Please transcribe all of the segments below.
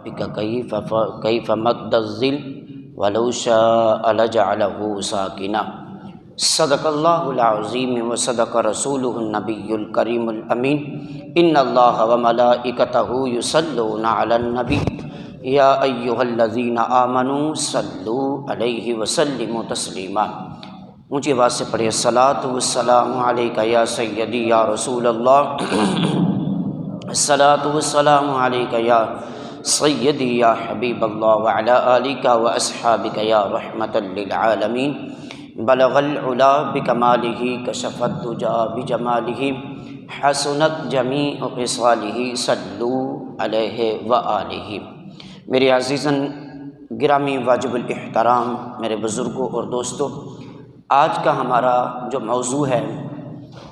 بک کیف مد الظل ولو شاء لجعلہ ساکنا۔ صدق اللہ العظیم وصدق رسولہ النبی الکریم الامین۔ ان اللہ وملائکتہ یصلون علی النبی یا ایہا الذین آمنوا صلوا علیہ وسلموا تسلیما۔ اونچی آواز سے پڑھیں الصلاۃ والسلام علیکہ یا سیدی یا رسول اللہ، الصلاۃ والسلام علیکہ یا سیدی یا حبیب اللہ وعلی آلکہ واصحابکہ یا رحمۃ للعالمین۔ بلغ العلا بکمالہ کشف الدجی بجمالہ حسنت جمیع خصالہ صلوا علیہ وآلہ۔ میرے عزیزاً گرامی واجب الاحترام، میرے بزرگوں اور دوستوں، آج کا ہمارا جو موضوع ہے،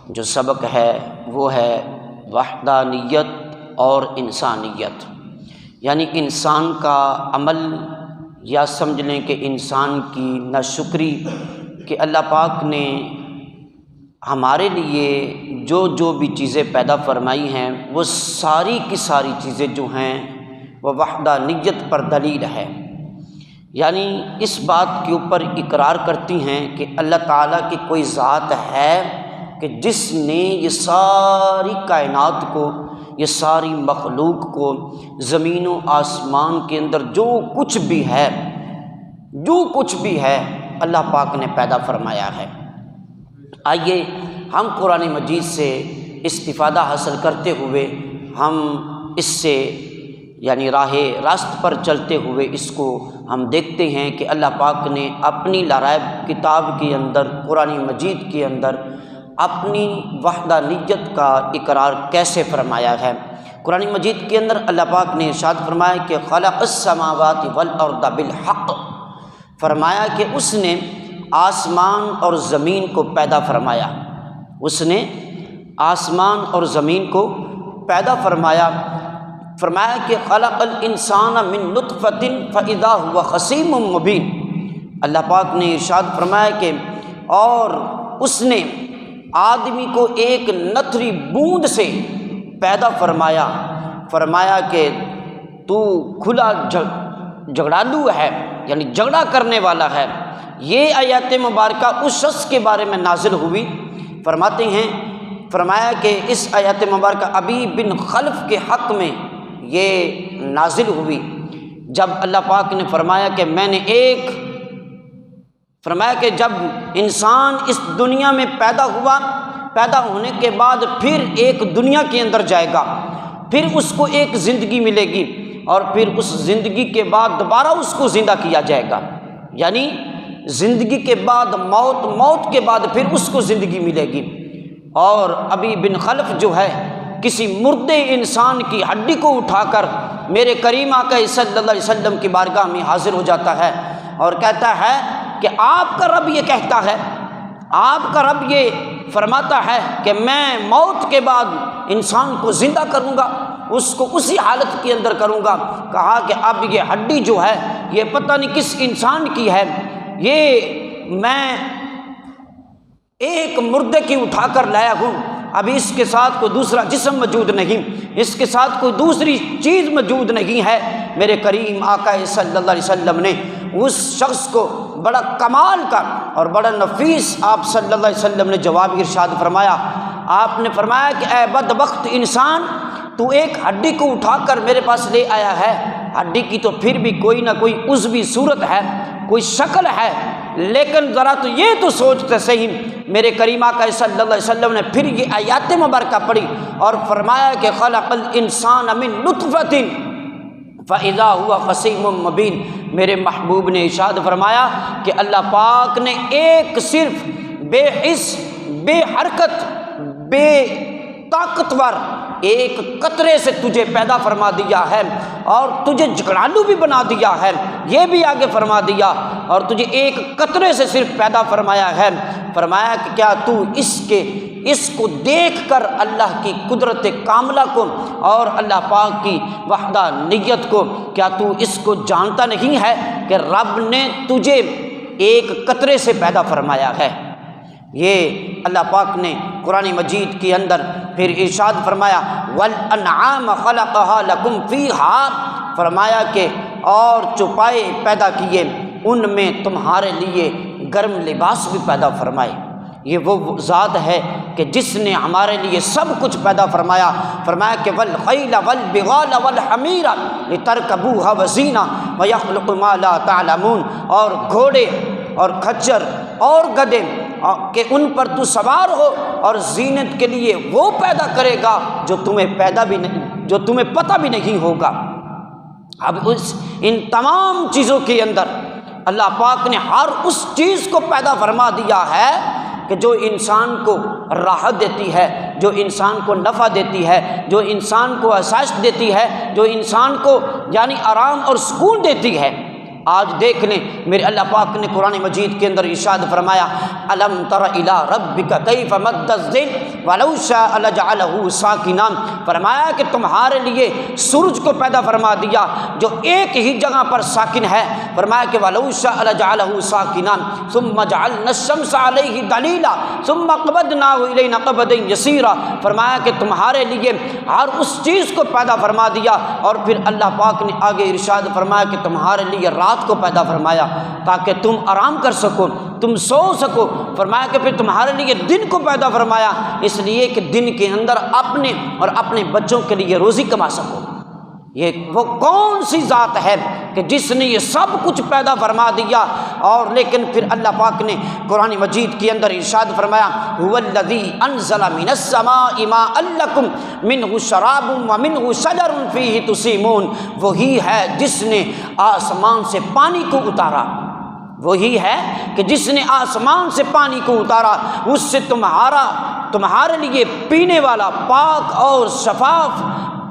جو سبق ہے، وہ ہے وحدانیت اور انسانیت، یعنی انسان کا عمل، یا سمجھ لیں کہ انسان کی ناشکری کہ اللہ پاک نے ہمارے لیے جو بھی چیزیں پیدا فرمائی ہیں، وہ ساری کی ساری چیزیں جو ہیں وہ وحدانیت پر دلیل ہے، یعنی اس بات کے اوپر اقرار کرتی ہیں کہ اللہ تعالیٰ کی کوئی ذات ہے کہ جس نے یہ ساری کائنات کو، یہ ساری مخلوق کو، زمین و آسمان کے اندر جو کچھ بھی ہے اللہ پاک نے پیدا فرمایا ہے۔ آئیے ہم قرآن مجید سے استفادہ حاصل کرتے ہوئے ہم اس سے یعنی راہ راست پر چلتے ہوئے اس کو ہم دیکھتے ہیں کہ اللہ پاک نے اپنی لاریب کتاب کے اندر، قرآن مجید کے اندر اپنی وحدانیت کا اقرار کیسے فرمایا ہے۔ قرآن مجید کے اندر اللہ پاک نے ارشاد فرمایا کہ خلق السماوات والارض بالحق، فرمایا کہ اس نے آسمان اور زمین کو پیدا فرمایا، اس نے آسمان اور زمین کو پیدا فرمایا کہ خلق الانسان من نطفۃ فاذا هو خصیم مبین۔ اللہ پاک نے ارشاد فرمایا کہ اور اس نے آدمی کو ایک نتھری بوند سے پیدا فرمایا کہ تو کھلا جھگڑالو ہے، یعنی جھگڑا کرنے والا ہے۔ یہ آیات مبارکہ اس شخص کے بارے میں نازل ہوئی، فرمایا کہ اس آیات مبارکہ ابی بن خلف کے حق میں یہ نازل ہوئی، جب اللہ پاک نے فرمایا کہ جب انسان اس دنیا میں پیدا ہونے کے بعد پھر ایک دنیا کے اندر جائے گا، پھر اس کو ایک زندگی ملے گی، اور پھر اس زندگی کے بعد دوبارہ اس کو زندہ کیا جائے گا، یعنی زندگی کے بعد موت کے بعد پھر اس کو زندگی ملے گی۔ اور ابی بن خلف جو ہے کسی مردے انسان کی ہڈی کو اٹھا کر میرے کریم آقا صلی اللہ علیہ وسلم کی بارگاہ میں حاضر ہو جاتا ہے اور کہتا ہے کہ آپ کا رب یہ کہتا ہے، آپ کا رب یہ فرماتا ہے کہ میں موت کے بعد انسان کو زندہ کروں گا، اس کو اسی حالت کے اندر کروں گا۔ کہا کہ اب یہ ہڈی جو ہے یہ پتہ نہیں کس انسان کی ہے، یہ میں ایک مردے کی اٹھا کر لایا ہوں، ابھی اس کے ساتھ کوئی دوسرا جسم موجود نہیں، اس کے ساتھ کوئی دوسری چیز موجود نہیں ہے۔ میرے کریم آقا صلی اللہ علیہ وسلم نے اس شخص کو بڑا کمال کا اور بڑا نفیس آپ صلی اللہ علیہ وسلم نے جواب ارشاد فرمایا۔ آپ نے فرمایا کہ اے بدبخت انسان، تو ایک ہڈی کو اٹھا کر میرے پاس لے آیا ہے، ہڈی کی تو پھر بھی کوئی نہ کوئی عضوی صورت ہے، کوئی شکل ہے، لیکن ذرا تو یہ تو سوچتے صحیح۔ میرے کریم آقا صلی اللہ علیہ وسلم نے پھر یہ آیات مبارکہ پڑھی اور فرمایا کہ خلق الانسان من نطفۃ فاذا هو خصیم مبین۔ میرے محبوب نے ارشاد فرمایا کہ اللہ پاک نے ایک صرف بے حس، بے حرکت، بے طاقتور ایک قطرے سے تجھے پیدا فرما دیا ہے، اور تجھے جھگڑالو بھی بنا دیا ہے، یہ بھی آگے فرما دیا، اور تجھے ایک قطرے سے صرف پیدا فرمایا ہے۔ فرمایا کہ کیا تو اس کو دیکھ کر اللہ کی قدرت کاملہ کو اور اللہ پاک کی وحدانیت کو، کیا تو اس کو جانتا نہیں ہے کہ رب نے تجھے ایک قطرے سے پیدا فرمایا ہے؟ یہ اللہ پاک نے قرآن مجید کے اندر پھر ارشاد فرمایا وَالْأَنْعَامَ خَلَقَهَا لَكُمْ فِيهَا فرمایا کہ اور چوپائے پیدا کیے، ان میں تمہارے لیے گرم لباس بھی پیدا فرمائے۔ یہ وہ ذات ہے کہ جس نے ہمارے لیے سب کچھ پیدا فرمایا۔ فرمایا کہ والخیل والبغال والحمیر لترکبوها وزینہ ویخلق ما لا تعلمون، اور گھوڑے اور کھچر اور گدھے کہ ان پر تو سوار ہو اور زینت کے لیے وہ پیدا کرے گا جو تمہیں پتہ بھی نہیں ہوگا۔ اب ان تمام چیزوں کے اندر اللہ پاک نے ہر اس چیز کو پیدا فرما دیا ہے کہ جو انسان کو راحت دیتی ہے، جو انسان کو نفع دیتی ہے، جو انسان کو احساس دیتی ہے، جو انسان کو یعنی آرام اور سکون دیتی ہے۔ آج دیکھ لیں میرے اللہ پاک نے قرآن مجید کے اندر ارشاد فرمایا الم تر الی ربک کیف مد الظل ولو شاء لجعلہ ساکنا، فرمایا کہ تمہارے لیے سورج کو پیدا فرما دیا جو ایک ہی جگہ پر ساکن ہے۔ فرمایا کہ ولو شاء لجعلہ ساکنا ثم جعلنا الشمس علیہ دلیلا ثم قبضناہ الینا قبضا یسیرا، فرمایا کہ تمہارے لیے ہر اس چیز کو پیدا فرما دیا، اور پھر اللہ پاک نے آگے ارشاد فرمایا کہ تمہارے لیے رات کو پیدا فرمایا تاکہ تم آرام کر سکو، تم سو سکو۔ فرمایا کہ پھر تمہارے لیے دن کو پیدا فرمایا اس لیے کہ دن کے اندر اپنے اور اپنے بچوں کے لیے روزی کما سکو۔ یہ وہ کون سی ذات ہے کہ جس نے یہ سب کچھ پیدا فرما دیا، اور لیکن پھر اللہ پاک نے قرآن مجید کے اندر ارشاد فرمایا هو الذی انزل من السماء ماء لکم منہ شراب ومنہ شجر فیہ تسیمون، وہی ہے جس نے آسمان سے پانی کو اتارا، وہی ہے کہ جس نے آسمان سے پانی کو اتارا، اس سے تمہارے لیے پینے والا پاک اور شفاف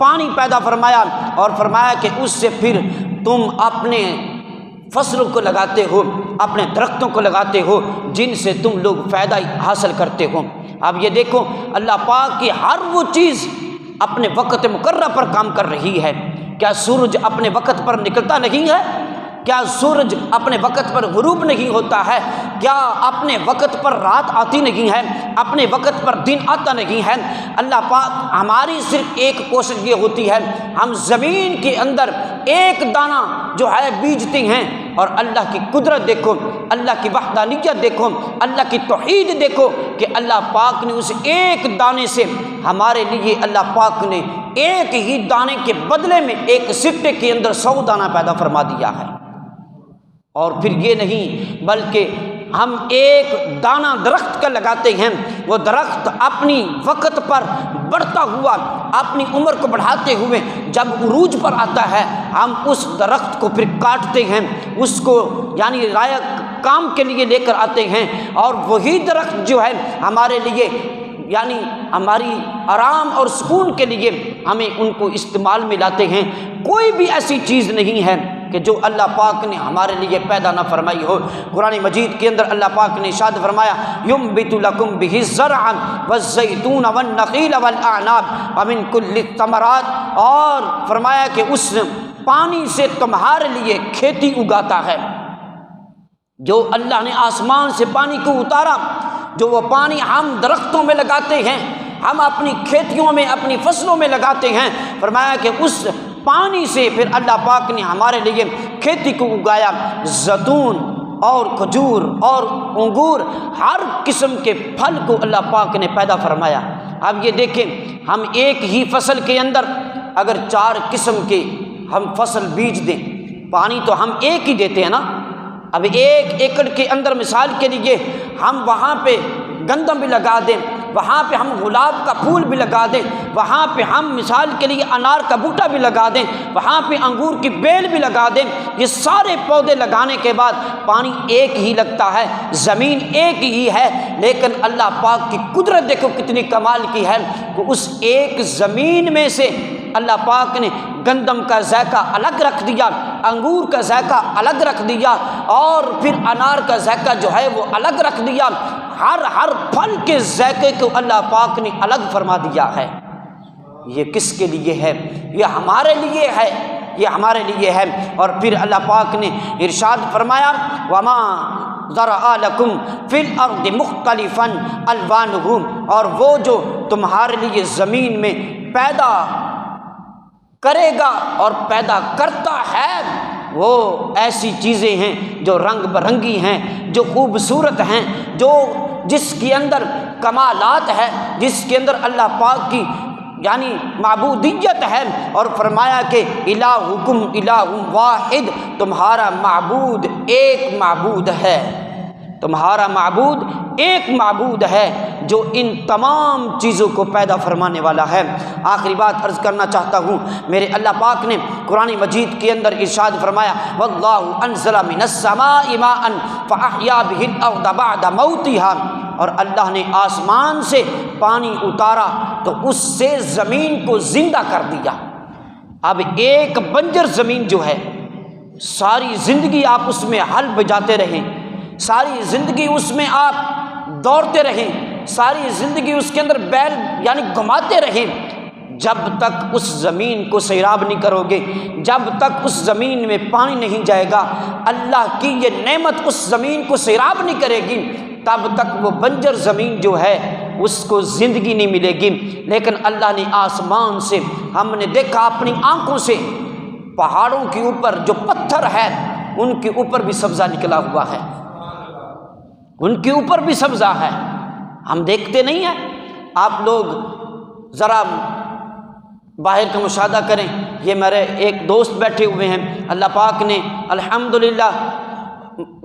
پانی پیدا فرمایا، اور فرمایا کہ اس سے پھر تم اپنے فصلوں کو لگاتے ہو، اپنے درختوں کو لگاتے ہو جن سے تم لوگ فائدہ حاصل کرتے ہو۔ اب یہ دیکھو اللہ پاک کی ہر وہ چیز اپنے وقت مقررہ پر کام کر رہی ہے۔ کیا سورج اپنے وقت پر نکلتا نہیں ہے؟ کیا سورج اپنے وقت پر غروب نہیں ہوتا ہے؟ کیا اپنے وقت پر رات آتی نہیں ہے؟ اپنے وقت پر دن آتا نہیں ہے؟ اللہ پاک ہماری صرف ایک کوشش یہ ہوتی ہے، ہم زمین کے اندر ایک دانہ جو ہے بیجتے ہیں، اور اللہ کی قدرت دیکھو، اللہ کی وحدانیت دیکھو، اللہ کی توحید دیکھو کہ اللہ پاک نے اس ایک دانے سے ہمارے لیے اللہ پاک نے ایک ہی دانے کے بدلے میں ایک سٹے کے اندر 100 دانہ پیدا فرما دیا ہے۔ اور پھر یہ نہیں بلکہ ہم ایک دانہ درخت کا لگاتے ہیں، وہ درخت اپنی وقت پر بڑھتا ہوا اپنی عمر کو بڑھاتے ہوئے جب عروج پر آتا ہے، ہم اس درخت کو پھر کاٹتے ہیں، اس کو یعنی لائق کام کے لیے لے کر آتے ہیں، اور وہی درخت جو ہے ہمارے لیے یعنی ہماری آرام اور سکون کے لیے ہمیں ان کو استعمال میں لاتے ہیں۔ کوئی بھی ایسی چیز نہیں ہے کہ جو اللہ پاک نے ہمارے لیے پیدا نہ فرمائی ہو۔ قرآن مجید کے اندر اللہ پاک نے ارشاد فرمایا ینبت لکم بہ الزرع والزیتون والنخیل والاعناب ومن کل الثمرات، اور فرمایا کہ اس پانی سے تمہارے لیے کھیتی اگاتا ہے۔ جو اللہ نے آسمان سے پانی کو اتارا، جو وہ پانی ہم درختوں میں لگاتے ہیں، ہم اپنی کھیتیوں میں اپنی فصلوں میں لگاتے ہیں، فرمایا کہ اس پانی سے پھر اللہ پاک نے ہمارے لیے کھیتی کو اگایا، زیتون اور کھجور اور انگور، ہر قسم کے پھل کو اللہ پاک نے پیدا فرمایا۔ اب یہ دیکھیں ہم ایک ہی فصل کے اندر اگر 4 قسم کے ہم فصل بیج دیں، پانی تو ہم ایک ہی دیتے ہیں نا، اب 1 ایکڑ کے اندر مثال کے لیے ہم وہاں پہ گندم بھی لگا دیں، وہاں پہ ہم گلاب کا پھول بھی لگا دیں، وہاں پہ ہم مثال کے لیے انار کا بوٹا بھی لگا دیں، وہاں پہ انگور کی بیل بھی لگا دیں، یہ سارے پودے لگانے کے بعد پانی ایک ہی لگتا ہے، زمین ایک ہی ہے، لیکن اللہ پاک کی قدرت دیکھو کتنی کمال کی ہے کہ اس ایک زمین میں سے اللہ پاک نے گندم کا ذائقہ الگ رکھ دیا، انگور کا ذائقہ الگ رکھ دیا، اور پھر انار کا ذائقہ جو ہے وہ الگ رکھ دیا، ہر پھل کے ذائقے کو اللہ پاک نے الگ فرما دیا ہے۔ یہ کس کے لیے ہے؟ یہ ہمارے لیے ہے، یہ ہمارے لیے ہے۔ اور پھر اللہ پاک نے ارشاد فرمایا وما ذرأ لکم فی الارض مختلفا الوانہ، اور وہ جو تمہارے لیے زمین میں پیدا کرے گا اور پیدا کرتا ہے وہ ایسی چیزیں ہیں جو رنگ برنگی ہیں، جو خوبصورت ہیں، جس کے اندر کمالات ہے، جس کے اندر اللہ پاک کی یعنی معبودیت ہے۔ اور فرمایا کہ الہکم الہ واحد، تمہارا معبود ایک معبود ہے، تمہارا معبود ایک معبود ہے جو ان تمام چیزوں کو پیدا فرمانے والا ہے۔ آخری بات عرض کرنا چاہتا ہوں، میرے اللہ پاک نے قرآن مجید کے اندر ارشاد فرمایا واللہ انزل من السماء ماء فاحیا به الارض بعد موتها، اور اللہ نے آسمان سے پانی اتارا تو اس سے زمین کو زندہ کر دیا۔ اب ایک بنجر زمین جو ہے، ساری زندگی آپ اس میں ہل بجاتے رہیں، ساری زندگی اس میں آپ دوڑتے رہیں، ساری زندگی اس کے اندر بیل یعنی گھماتے رہیں، جب تک اس زمین کو سیراب نہیں کرو گے، جب تک اس زمین میں پانی نہیں جائے گا، اللہ کی یہ نعمت اس زمین کو سیراب نہیں کرے گی، تب تک وہ بنجر زمین جو ہے اس کو زندگی نہیں ملے گی۔ لیکن اللہ نے آسمان سے، ہم نے دیکھا اپنی آنکھوں سے، پہاڑوں کے اوپر جو پتھر ہے ان کے اوپر بھی سبزہ نکلا ہوا ہے، ان کے اوپر بھی سبزہ ہے، ہم دیکھتے نہیں ہیں۔ آپ لوگ ذرا باہر کا مشاہدہ کریں، یہ میرے ایک دوست بیٹھے ہوئے ہیں، اللہ پاک نے الحمدللہ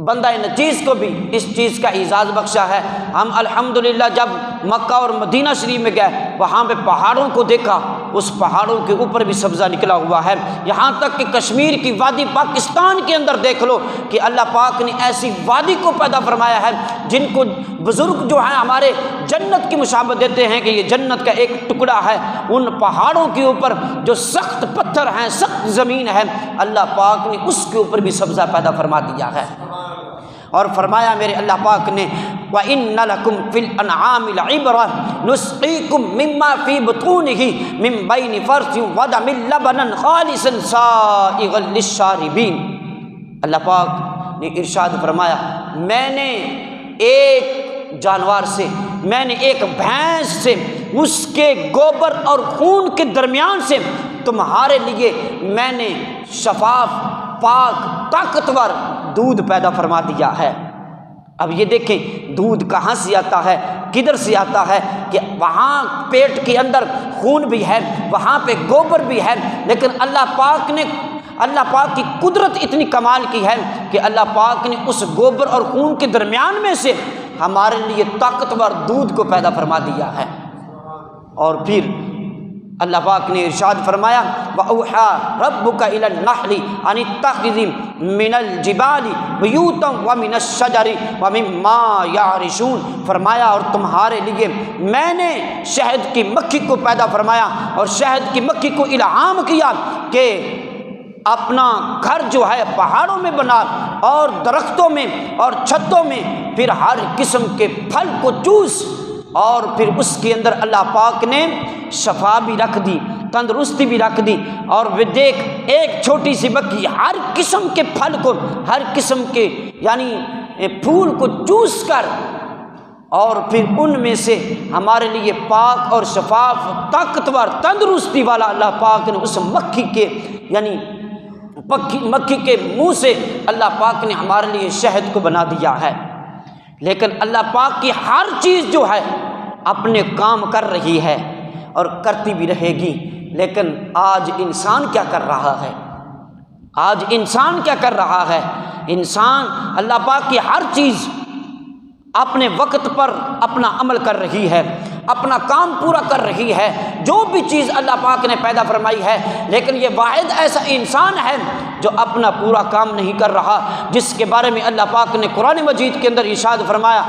بندہ نچیز کو بھی اس چیز کا اعزاز بخشا ہے۔ ہم الحمدللہ جب مکہ اور مدینہ شریف میں گئے، وہاں پہ پہاڑوں کو دیکھا، اس پہاڑوں کے اوپر بھی سبزہ نکلا ہوا ہے، یہاں تک کہ کشمیر کی وادی پاکستان کے اندر دیکھ لو کہ اللہ پاک نے ایسی وادی کو پیدا فرمایا ہے جن کو بزرگ جو ہیں ہمارے جنت کی مشابہت دیتے ہیں کہ یہ جنت کا ایک ٹکڑا ہے۔ ان پہاڑوں کے اوپر جو سخت پتھر ہیں، سخت زمین ہے، اللہ پاک نے اس کے اوپر بھی سبزہ پیدا فرما دیا ہے۔ اور فرمایا میرے اللہ پاک نے وَإِنَّ لَكُمْ فِي الْأَنْعَامِ لَعِبْرَةً نُسْقِيكُم مِّمَّا فِي بُطُونِهِ مِن بَيْنِ فَرْثٍ وَدَمٍ لَبَنًا خَالِصًا سَائِغًا لِلشَّارِبِينَ۔ اللہ پاک نے ارشاد فرمایا، میں نے ایک جانور سے، میں نے ایک بھینس سے، اس کے گوبر اور خون کے درمیان سے تمہارے لیے میں نے شفاف، پاک، طاقتور دودھ پیدا فرما دیا ہے۔ اب یہ دیکھیں دودھ کہاں سے آتا ہے، کدھر سے آتا ہے کہ وہاں پیٹ کے اندر خون بھی ہے، وہاں پہ گوبر بھی ہے، لیکن اللہ پاک کی قدرت اتنی کمال کی ہے کہ اللہ پاک نے اس گوبر اور خون کے درمیان میں سے ہمارے لیے طاقتور دودھ کو پیدا فرما دیا ہے۔ اور پھر اللہ پاک نے ارشاد فرمایا وَأَوْحَىٰ رَبُّكَ إِلَى النَّحْلِ أَنِ اتَّخِذِي مِنَ الْجِبَالِ بُيُوتًا وَمِنَ الشَّجَرِ وَمِمَّا يَعْرِشُونَ، فرمایا اور تمہارے لیے میں نے شہد کی مکھی کو پیدا فرمایا اور شہد کی مکھی کو الہام کیا کہ اپنا گھر جو ہے پہاڑوں میں بنا اور درختوں میں اور چھتوں میں، پھر ہر قسم کے پھل کو چوس، اور پھر اس کے اندر اللہ پاک نے شفا بھی رکھ دی، تندرستی بھی رکھ دی۔ اور وہ دیکھ ایک چھوٹی سی بکری ہر قسم کے پھل کو، ہر قسم کے یعنی پھول کو چوس کر، اور پھر ان میں سے ہمارے لیے پاک اور شفاف، طاقتور، تندرستی والا اللہ پاک نے اس مکھی کے یعنی مکھی کے منہ سے اللہ پاک نے ہمارے لیے شہد کو بنا دیا ہے۔ لیکن اللہ پاک کی ہر چیز جو ہے اپنے کام کر رہی ہے اور کرتی بھی رہے گی، لیکن آج انسان کیا کر رہا ہے؟ آج انسان کیا کر رہا ہے؟ انسان اللہ پاک کی ہر چیز اپنے وقت پر اپنا عمل کر رہی ہے، اپنا کام پورا کر رہی ہے، جو بھی چیز اللہ پاک نے پیدا فرمائی ہے، لیکن یہ واحد ایسا انسان ہے جو اپنا پورا کام نہیں کر رہا، جس کے بارے میں اللہ پاک نے قرآن مجید کے اندر ارشاد فرمایا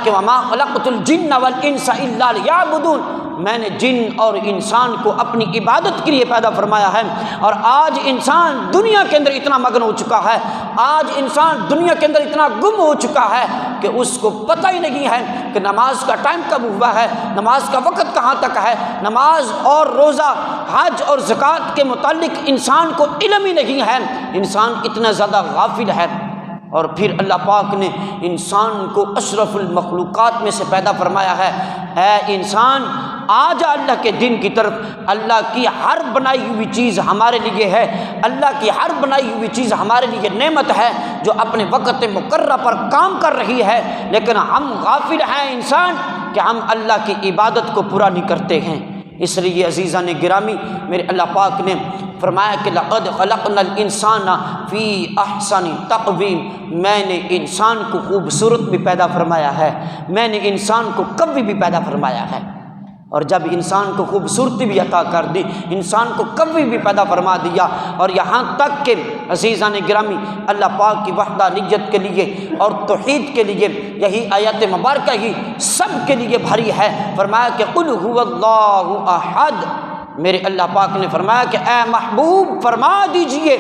کہ وَمَا خَلَقْتُ الْجِنَّ وَالْإِنسَ إِلَّا لِيَعْبُدُونَ، میں نے جن اور انسان کو اپنی عبادت کے لیے پیدا فرمایا ہے۔ اور آج انسان دنیا کے اندر اتنا مگن ہو چکا ہے، آج انسان دنیا کے اندر اتنا گم ہو چکا ہے کہ اس کو پتہ ہی نہیں ہے کہ نماز کا ٹائم کب ہوا ہے، نماز کا وقت کہاں تک ہے، نماز اور روزہ، حج اور زکوٰۃ کے متعلق انسان کو علم ہی نہیں ہے، انسان اتنا زیادہ غافل ہے۔ اور پھر اللہ پاک نے انسان کو اشرف المخلوقات میں سے پیدا فرمایا ہے۔ اے انسان، آ جا اللہ کے دین کی طرف۔ اللہ کی ہر بنائی ہوئی چیز ہمارے لیے ہے، اللہ کی ہر بنائی ہوئی چیز ہمارے لیے نعمت ہے جو اپنے وقت مقررہ پر کام کر رہی ہے، لیکن ہم غافل ہیں انسان کہ ہم اللہ کی عبادت کو پورا نہیں کرتے ہیں۔ اس لیے عزیزان گرامی، میرے اللہ پاک نے فرمایا کہ لقد خلقنا الانسان فی احسن تقویم، میں نے انسان کو خوبصورت بھی پیدا فرمایا ہے، میں نے انسان کو قوی بھی پیدا فرمایا ہے۔ اور جب انسان کو خوبصورتی بھی عطا کر دی، انسان کو قوی بھی پیدا فرما دیا، اور یہاں تک کہ عزیزان گرامی اللہ پاک کی وحدانیت کے لیے اور توحید کے لیے یہی آیت مبارکہ ہی سب کے لیے بھری ہے۔ فرمایا کہ قل هو اللہ احد، میرے اللہ پاک نے فرمایا کہ اے محبوب فرما دیجئے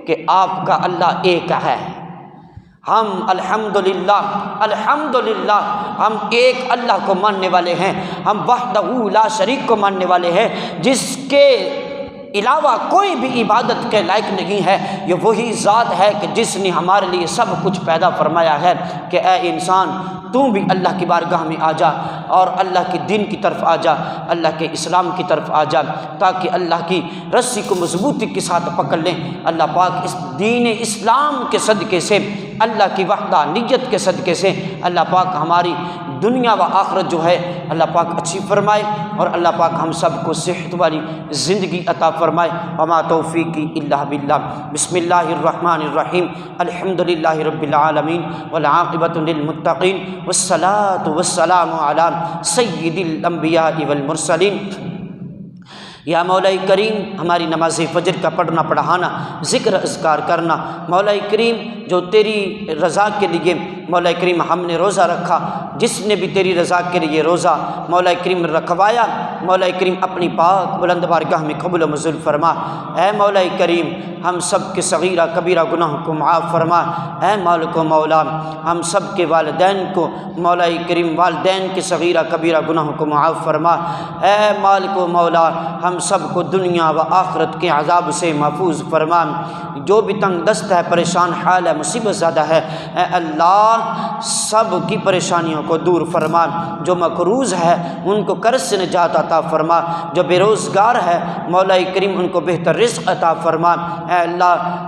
کہ آپ کا اللہ ایک ہے۔ ہم الحمدللہ ہم ایک اللہ کو ماننے والے ہیں، ہم وحدہ لا شریک کو ماننے والے ہیں، جس کے علاوہ کوئی بھی عبادت کے لائق نہیں ہے۔ یہ وہی ذات ہے کہ جس نے ہمارے لیے سب کچھ پیدا فرمایا ہے کہ اے انسان تو بھی اللہ کی بارگاہ میں آ جا اور اللہ کے دین کی طرف آ جا، اللہ کے اسلام کی طرف آ جا، تاکہ اللہ کی رسی کو مضبوطی کے ساتھ پکڑ لیں۔ اللہ پاک اس دین اسلام کے صدقے سے، اللہ کی وحدانیت کے صدقے سے اللہ پاک ہماری دنیا و آخرت جو ہے اللہ پاک اچھی فرمائے، اور اللہ پاک ہم سب کو صحت والی زندگی عطا فرمائے۔ وما توفیقی الا باللہ۔ بسم اللہ الرحمن الرحیم، الحمدللہ رب العالمین والعاقبۃ للمتقین والصلاۃ والسلام علی سید الانبیاء والمرسلین۔ یا مولا کریم، ہماری نماز فجر کا پڑھنا پڑھانا، ذکر اذکار کرنا، مولا کریم جو تیری رضا کے لیے مولا کریم ہم نے روزہ رکھا، جس نے بھی تیری رضا کے لیے روزہ مولا کریم رکھوایا، مولا کریم اپنی پاک بلند بارگاہ میں قبول و منظور فرما۔ اے مولا کریم ہم سب کے صغیرہ کبیرہ گناہ کو معاف فرما۔ اے مالک و مولا ہم سب کے والدین کو مولا کریم والدین کے صغیرہ کبیرہ گناہ کو معاف فرما۔ اے مالک و مولا ہم سب کو دنیا و آخرت کے عذاب سے محفوظ فرما۔ جو بھی تنگ دست ہے، پریشان حال ہے، مصیبت زیادہ ہے، اے اللہ سب کی پریشانیوں کو دور فرما۔ جو مقروض ہے ان کو قرض سے نجات عطا فرما، جو بے روزگار ہے مولا کریم ان کو بہتر رزق عطا فرما۔ اے اللہ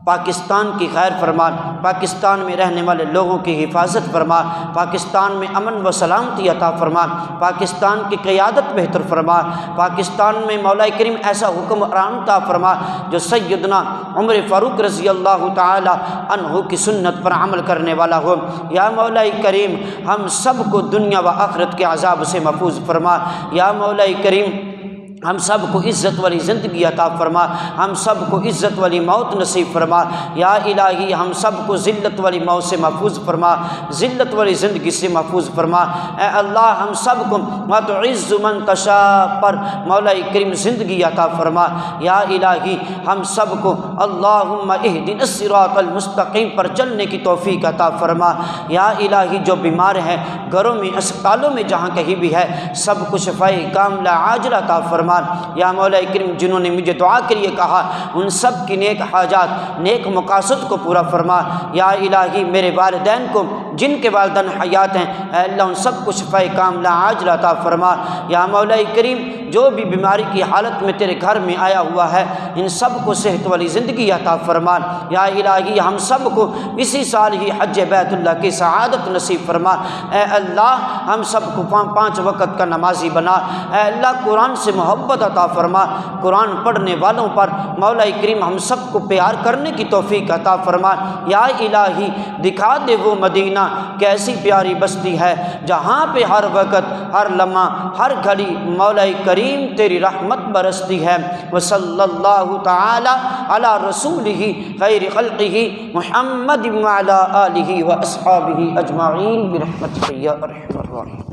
پاکستان کی خیر فرما، پاکستان میں رہنے والے لوگوں کی حفاظت فرما، پاکستان میں امن و سلامتی عطا فرما، پاکستان کی قیادت بہتر فرما، پاکستان میں مولا کریم ایسا حکمران عطا فرما جو سیدنا عمر فاروق رضی اللہ تعالی عنہ کی سنت پر عمل کرنے والا ہو۔ یا مولا کریم ہم سب کو دنیا و آخرت کے عذاب سے محفوظ فرما۔ یا مولا کریم ہم سب کو عزت والی زندگی عطا فرما، ہم سب کو عزت والی موت نصیب فرما۔ یا الہی ہم سب کو ذلت والی موت سے محفوظ فرما، ذلت والی زندگی سے محفوظ فرما۔ اے اللہ ہم سب کو وتعز من تشاء پر مولا کریم زندگی عطا فرما۔ یا الہی ہم سب کو اللہم اہدنا الصراط المستقیم پر چلنے کی توفیق عطا فرما۔ یا الہی جو بیمار ہیں گھروں میں، اسپتالوں میں، جہاں کہیں بھی ہے، سب کو شفاء کاملہ عاجلہ عطا فرما۔ یا مولا کریم جنہوں نے مجھے دعا کے لیے کہا ان سب کی نیک حاجات، نیک مقاصد کو پورا فرما۔ یا الہی میرے والدین کو جن کے والدین حیات ہیں اے اللہ ان سب کو شفاء کاملہ عاجلہ عطا فرما۔ یا مولا کریم جو بھی بیماری کی حالت میں تیرے گھر میں آیا ہوا ہے ان سب کو صحت والی زندگی عطا فرما۔ یا الہی ہم سب کو اسی سال ہی حج بیت اللہ کی سعادت نصیب فرما۔ اے اللہ ہم سب کو 5 وقت کا نمازی بنا۔ اے اللہ قرآن سے محبت عطا فرما، قرآن پڑھنے والوں پر مولا کریم ہم سب کو پیار کرنے کی توفیق عطا فرما۔ یا الہی دکھا دے وہ مدینہ کیسی پیاری بستی ہے جہاں پہ ہر وقت، ہر لمحہ، ہر گھڑی مولا کریم تیری رحمت برستی ہے۔ وصلی اللہ تعالی علی رسولہ خیر خلقہ محمد وعلی آلہ واصحابہ اجمعین برحمتک یا ارحم الراحمین۔